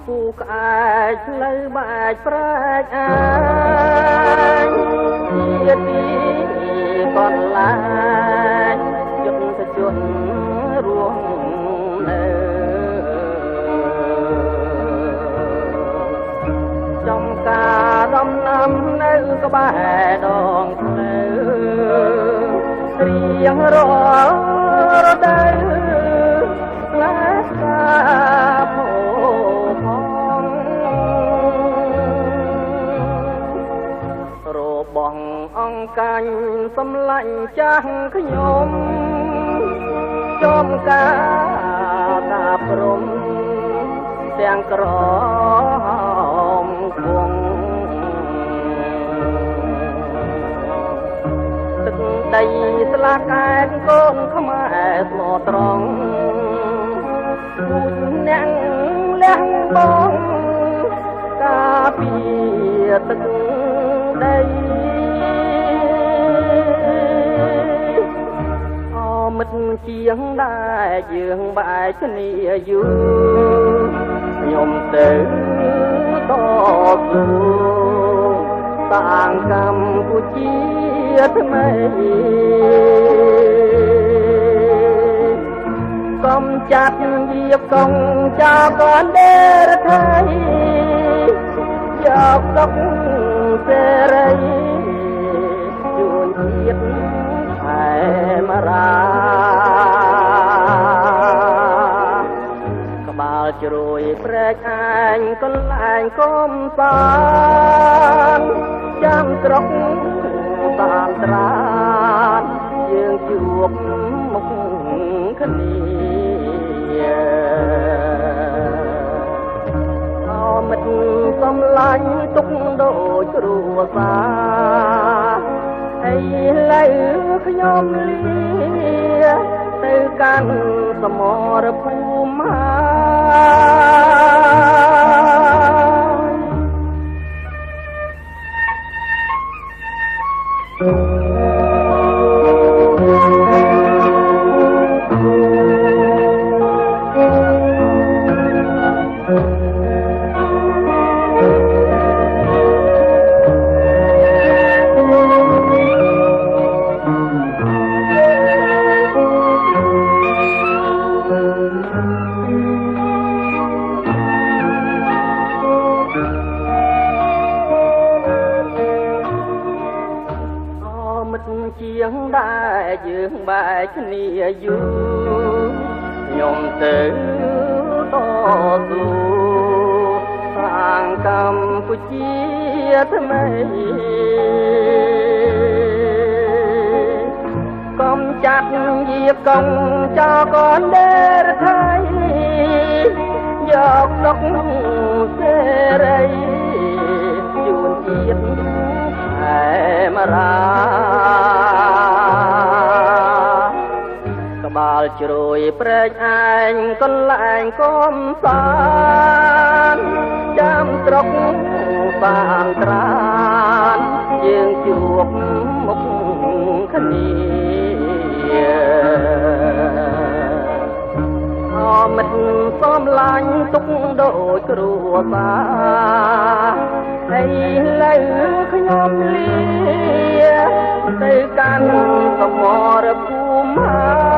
ពូក្អែកលើបែកប្រែកអាយជាទីកន្លែងយុទ្ធជនរួមនៅចំការដំណាំនៅក្បែរដងផ្លូវរៀងរាល់រដូវឡាសាភោផងរបស់អង្គកាញ់សំឡាញ់ចាស់ខ្ញុំចំការតាព្រំទាំងក្រមគង់ទឹកដីស្លាកែតកូនខ្មែរស្មោះត្រង់ពូជអ្នកលះបងការពារទឹកដីអមិត្តជាងដែរយើងបែកគ្នាយូរខ្ញុំទៅតស៊ូសាងកម្ពុជាថ្មីកុំចាត់វាកងចោលកនដេរថៃយកទុកសេរីជួនជាតិថែមរាក្បាលជ្រួយព្រែកអាញកន្លែងកុំសានចាំស្រុកតាមត្រានយើងជួបមុខគ្នាមិត្តសំឡាញ់ទុកដូចគ្រួសារហើយលើខ្ញុំលាទៅកាន់សមរភូមិជាងដែរយើងបែកគ្នាយូរខ្ញុំទៅតស៊ូសាងកម្ពុជាថ្មីកុំចាត់យាកងចោលកនដេរថៃយកទុកសេរីជួនជាតិថែមរាក្បាលជ្រួយព្រែកអាញកន្លែងកុំសានចាំស្រុកបានត្រានយើងជួបមុខគ្នាមិត្តសំឡាញ់ទុកដូចគ្រួសារហើយលើខ្ញុំលាទៅកាន់សមរភូមិ